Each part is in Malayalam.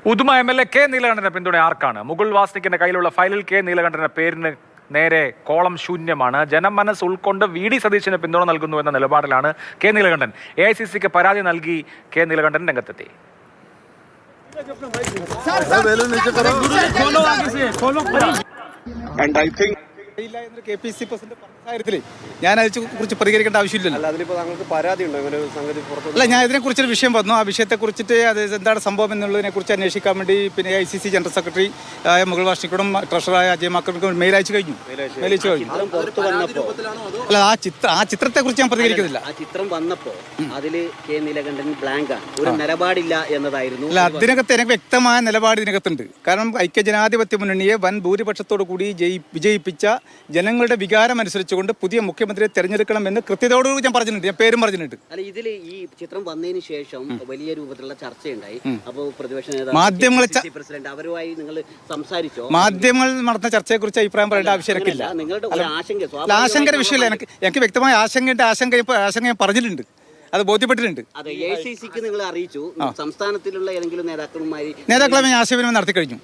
ഉദുമ എം.എൽ.എ. കെ നീലകണ്ഠന്റെ പിന്തുണ ആർക്കാണ്? മുകുൾ വാസ്നിക്കിന്റെ കയ്യിലുള്ള ഫയലിൽ കെ നീലകണ്ഠന്റെ പേരിന് നേരെ കോളം ശൂന്യമാണ്. ജനമനസ് ഉൾക്കൊണ്ട് വി.ഡി. സതീശന് പിന്തുണ നൽകുന്നു എന്ന നിലപാടിലാണ് കെ നീലകണ്ഠൻ. എ.ഐ.സി.സിക്ക് പരാതി നൽകി കെ നീലകണ്ഠൻ രംഗത്തെത്തി. ഞാൻ അതിനെക്കുറിച്ച് പ്രതികരിക്കേണ്ട ആവശ്യമില്ലല്ലോ. അല്ല, ഞാൻ ഇതിനെക്കുറിച്ചൊരു വിഷയം വന്നു. ആ വിഷയത്തെക്കുറിച്ചിട്ട് അത് എന്താണ് സംഭവം എന്നുള്ളതിനെ കുറിച്ച് അന്വേഷിക്കാൻ വേണ്ടി പിന്നെ ഐ.സി.സി ജനറൽ സെക്രട്ടറി ആയ മുകുൾ വാസ്നിക്കോടും ട്രഷറായ അജയ് മാക്കർക്കും മെയിൽ അയച്ചു കഴിഞ്ഞു. അല്ല, ആ ചിത്രത്തെക്കുറിച്ച് ഞാൻ പ്രതികരിക്കുന്നില്ല. ആ ചിത്രം വന്നപ്പോൾ അതില് കെ നീലകണ്ഠൻ ബ്ലാങ്ക് ആണ്, ഒരു നിലപാടില്ല എന്നതായിരുന്നു. അല്ല, അതിനകത്ത് എനിക്ക് വ്യക്തമായ നിലപാട് ഇതിനകത്തുണ്ട്. കാരണം ഐക്യജനാധിപത്യ മുന്നണിയെ വൻ ഭൂരിപക്ഷത്തോടു കൂടി വിജയിപ്പിച്ച ജനങ്ങളുടെ വികാരം അനുസരിച്ചുകൊണ്ട് പുതിയ മുഖ്യമന്ത്രിയെ തെരഞ്ഞെടുക്കണമെന്ന് കൃത്യതയോടുകൂടി ഞാൻ പറഞ്ഞിട്ടുണ്ട്. ഞാൻ പേരും പറഞ്ഞിട്ടുണ്ട്. അല്ല, ഇതിൽ ഈ ചിത്രം വന്നതിന് ശേഷം വലിയ രൂപത്തിലുള്ള ചർച്ചയുണ്ടായി. അപ്പോൾ പ്രതിപക്ഷ മാധ്യമങ്ങൾ പ്രസിഡന്റ് അവരുമായി നിങ്ങൾ സംസാരിച്ചോ? മാധ്യമങ്ങൾ നടന്ന ചർച്ചയെക്കുറിച്ച് അഭിപ്രായം പറയേണ്ട ആവശ്യം എനിക്കില്ല. നിങ്ങളുടെ ആശങ്കയുടെ വിഷയമില്ല. എനിക്ക് വ്യക്തമായ ആശങ്ക ഞാൻ പറഞ്ഞിട്ടുണ്ട്, അത് ബോധ്യപ്പെട്ടിട്ടുണ്ട്. അതെ, എ.ഐ.സി.സിക്ക് നിങ്ങൾ അറിയിച്ചു. സംസ്ഥാനത്തിലുള്ള ഏതെങ്കിലും നേതാക്കളുമായി ആശയവിനിമയം നടത്തി കഴിഞ്ഞു.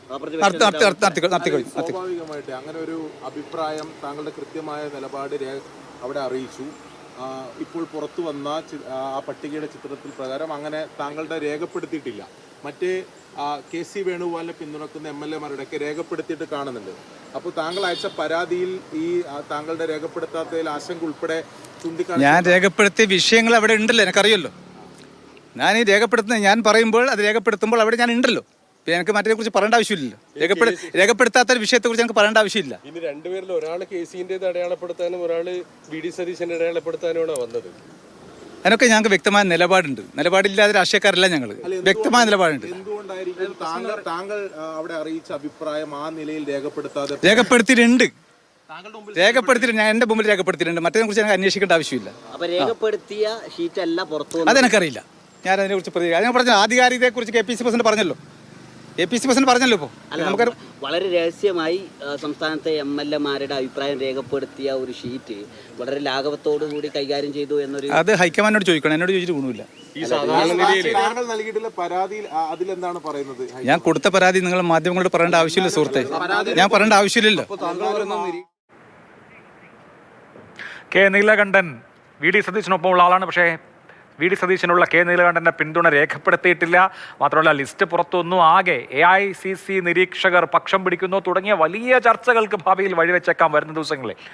സ്വാഭാവികമായിട്ട് അങ്ങനെ ഒരു അഭിപ്രായം, താങ്കളുടെ കൃത്യമായ നിലപാട് അവിടെ അറിയിച്ചു. ഇപ്പോൾ പുറത്തു വന്ന ആ പട്ടികയുടെ ചിത്രത്തിൽ പ്രകാരം അങ്ങനെ താങ്കളുടെ രേഖപ്പെടുത്തിയിട്ടില്ല. മറ്റേ കെ.സി. വേണുഗോപാലിനെ പിന്തുണക്കുന്ന എം.എൽ.എമാരുടെയൊക്കെ രേഖപ്പെടുത്തിയിട്ട് കാണുന്നുണ്ട്. അപ്പോൾ താങ്കൾ അയച്ച പരാതിയിൽ ഈ താങ്കളുടെ രേഖപ്പെടുത്താത്തതിൽ ആശങ്ക ഉൾപ്പെടെ ഞാൻ രേഖപ്പെടുത്തിയ വിഷയങ്ങൾ അവിടെ ഉണ്ടല്ലോ, എനിക്കറിയല്ലോ. ഞാൻ പറയുമ്പോൾ അത് രേഖപ്പെടുത്തുമ്പോൾ അവിടെ ഞാൻ ഉണ്ടല്ലോ. എനിക്ക് മറ്റേ കുറിച്ച് പറയേണ്ട ആവശ്യമില്ലല്ലോ. രേഖപ്പെടുത്താത്ത വിഷയത്തെക്കുറിച്ച് എനിക്ക് പറയേണ്ട ആവശ്യമില്ല. ഇനി രണ്ടുപേരിൽ ഒരാൾ കെ.സി.ന്റെ അടയാളപ്പെടുത്താനും ഒരാൾ വി.ഡി. സതീശന്റെ അടയാളപ്പെടുത്താനുമാണ് വന്നത്. അതിനൊക്കെ ഞങ്ങൾക്ക് വ്യക്തമായ നിലപാടുണ്ട്. നിലപാടില്ലാതെ രാഷ്ട്രീയക്കാരല്ല ഞങ്ങൾ. വ്യക്തമായ നിലപാടുണ്ട്. എന്തുകൊണ്ടായിരിക്കും താങ്കൾ അവിടെ അറിയിച്ച അഭിപ്രായം ആ നിലയിൽ രേഖപ്പെടുത്തിയിട്ടുണ്ട്. ഞാൻ എന്റെ മുമ്പിൽ രേഖപ്പെടുത്തിയിട്ടുണ്ട്. മറ്റതിനെ കുറിച്ച് ഞങ്ങൾക്ക് അന്വേഷിക്കേണ്ട ആവശ്യമില്ല. അതെനിക്കറിയില്ല. ഞാൻ അതിനെ കുറിച്ച് പറഞ്ഞ ആധികാരികതയെ കുറിച്ച് കെ.പി.സി. പ്രസിഡന്റ് പറഞ്ഞല്ലോ. ഇപ്പോൾ നമുക്ക് വളരെ രഹസ്യമായി സംസ്ഥാനത്തെ എം.എൽ.എമാരുടെ അഭിപ്രായം രേഖപ്പെടുത്തിയ ഒരു ഷീറ്റ് വളരെ ലാഘവത്തോടു കൂടി കൈകാര്യം ചെയ്തു എന്നൊരു അത് ഹൈക്കമാൻഡിനോട് ചോദിക്കണം. എന്നോട് ചോദിച്ചിട്ട് ഗുണമില്ല. ഞാൻ കൊടുത്ത പരാതി നിങ്ങൾ മാധ്യമങ്ങളോട് പറയേണ്ട ആവശ്യമില്ല സുഹൃത്തെ. ഞാൻ പറയേണ്ട ആവശ്യമില്ലല്ലോ. K Neelakantan VD. സതീശനൊപ്പമുള്ള ആളാണ്. പക്ഷേ വി.ഡി. സതീശനുള്ള കെ നീലകണ്ഠന്റെ പിന്തുണ രേഖപ്പെടുത്തിയിട്ടില്ല. മാത്രമല്ല, ലിസ്റ്റ് പുറത്തുവന്നു. ആകെ എ.ഐ.സി.സി നിരീക്ഷകർ പക്ഷം പിടിക്കുന്നു തുടങ്ങിയ വലിയ ചർച്ചകൾക്ക് ഭാവിയിൽ വഴിവെച്ചേക്കാം വരുന്ന ദിവസങ്ങളിൽ.